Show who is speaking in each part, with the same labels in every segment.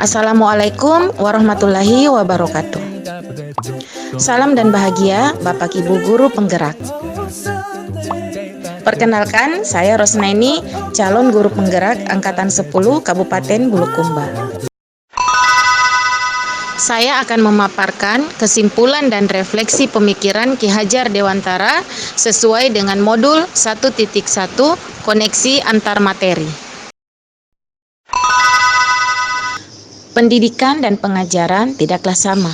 Speaker 1: Assalamualaikum warahmatullahi wabarakatuh. Salam dan bahagia Bapak Ibu Guru Penggerak. Perkenalkan, saya Rosnaini, calon guru penggerak Angkatan 10 Kabupaten Bulukumba. Saya akan memaparkan kesimpulan dan refleksi pemikiran Ki Hajar Dewantara sesuai dengan modul 1.1 koneksi antar materi. Pendidikan dan pengajaran tidaklah sama.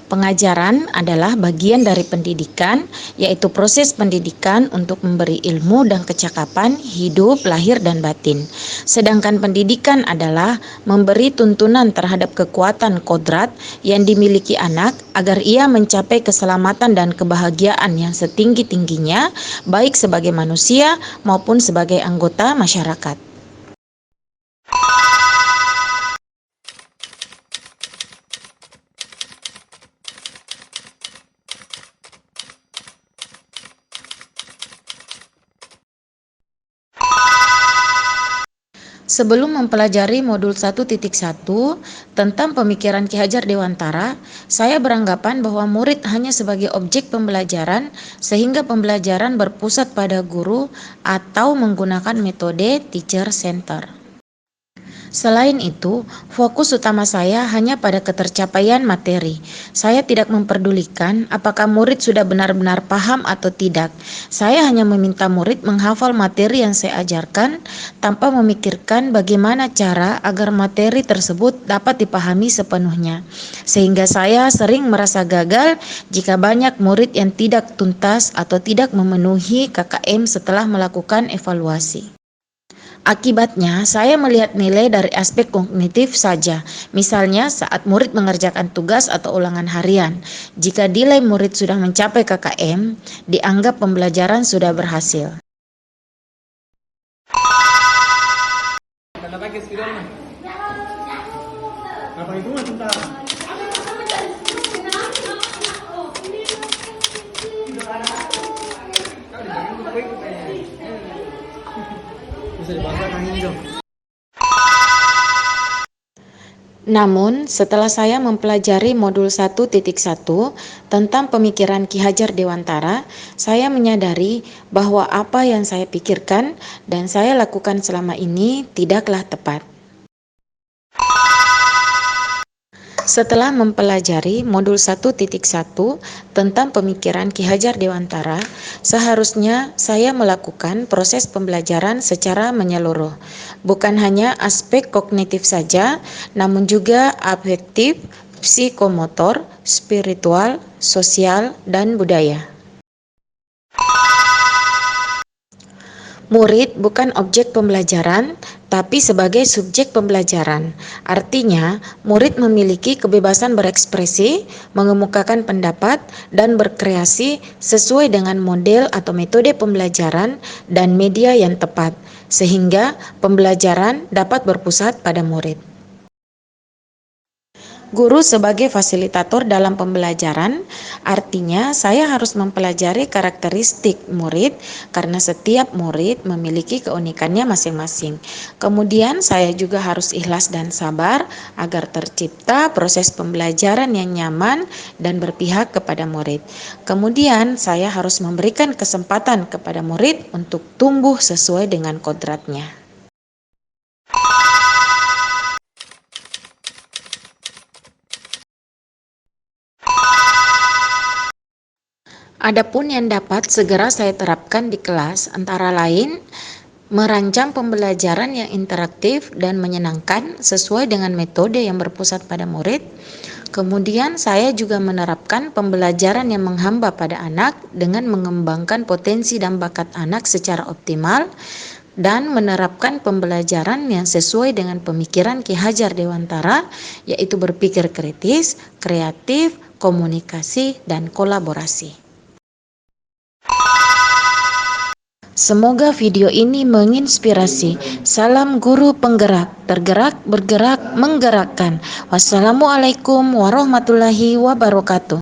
Speaker 1: Pengajaran adalah bagian dari pendidikan, yaitu proses pendidikan untuk memberi ilmu dan kecakapan hidup, lahir, dan batin. Sedangkan pendidikan adalah memberi tuntunan terhadap kekuatan kodrat yang dimiliki anak agar ia mencapai keselamatan dan kebahagiaan yang setinggi-tingginya, baik sebagai manusia maupun sebagai anggota masyarakat. Sebelum mempelajari modul 1.1 tentang pemikiran Ki Hajar Dewantara, saya beranggapan bahwa murid hanya sebagai objek pembelajaran sehingga pembelajaran berpusat pada guru atau menggunakan metode teacher center. Selain itu, fokus utama saya hanya pada ketercapaian materi. Saya tidak memperdulikan apakah murid sudah benar-benar paham atau tidak. Saya hanya meminta murid menghafal materi yang saya ajarkan tanpa memikirkan bagaimana cara agar materi tersebut dapat dipahami sepenuhnya. Sehingga saya sering merasa gagal jika banyak murid yang tidak tuntas atau tidak memenuhi KKM setelah melakukan evaluasi. Akibatnya, saya melihat nilai dari aspek kognitif saja, misalnya saat murid mengerjakan tugas atau ulangan harian. Jika nilai murid sudah mencapai KKM, dianggap pembelajaran sudah berhasil. Namun, setelah saya mempelajari modul 1.1 tentang pemikiran Ki Hajar Dewantara, saya menyadari bahwa apa yang saya pikirkan dan saya lakukan selama ini tidaklah tepat. Setelah mempelajari modul 1.1 tentang pemikiran Ki Hajar Dewantara, seharusnya saya melakukan proses pembelajaran secara menyeluruh. Bukan hanya aspek kognitif saja, namun juga afektif, psikomotor, spiritual, sosial, dan budaya. Murid bukan objek pembelajaran, tapi sebagai subjek pembelajaran. Artinya, murid memiliki kebebasan berekspresi, mengemukakan pendapat, dan berkreasi sesuai dengan model atau metode pembelajaran dan media yang tepat, sehingga pembelajaran dapat berpusat pada murid. Guru sebagai fasilitator dalam pembelajaran, artinya saya harus mempelajari karakteristik murid karena setiap murid memiliki keunikannya masing-masing. Kemudian saya juga harus ikhlas dan sabar agar tercipta proses pembelajaran yang nyaman dan berpihak kepada murid. Kemudian saya harus memberikan kesempatan kepada murid untuk tumbuh sesuai dengan kodratnya. Adapun yang dapat segera saya terapkan di kelas antara lain merancang pembelajaran yang interaktif dan menyenangkan sesuai dengan metode yang berpusat pada murid. Kemudian saya juga menerapkan pembelajaran yang menghamba pada anak dengan mengembangkan potensi dan bakat anak secara optimal dan menerapkan pembelajaran yang sesuai dengan pemikiran Ki Hajar Dewantara, yaitu berpikir kritis, kreatif, komunikasi, dan kolaborasi. Semoga video ini menginspirasi. Salam guru penggerak, tergerak, bergerak, menggerakkan. Wassalamualaikum warahmatullahi wabarakatuh.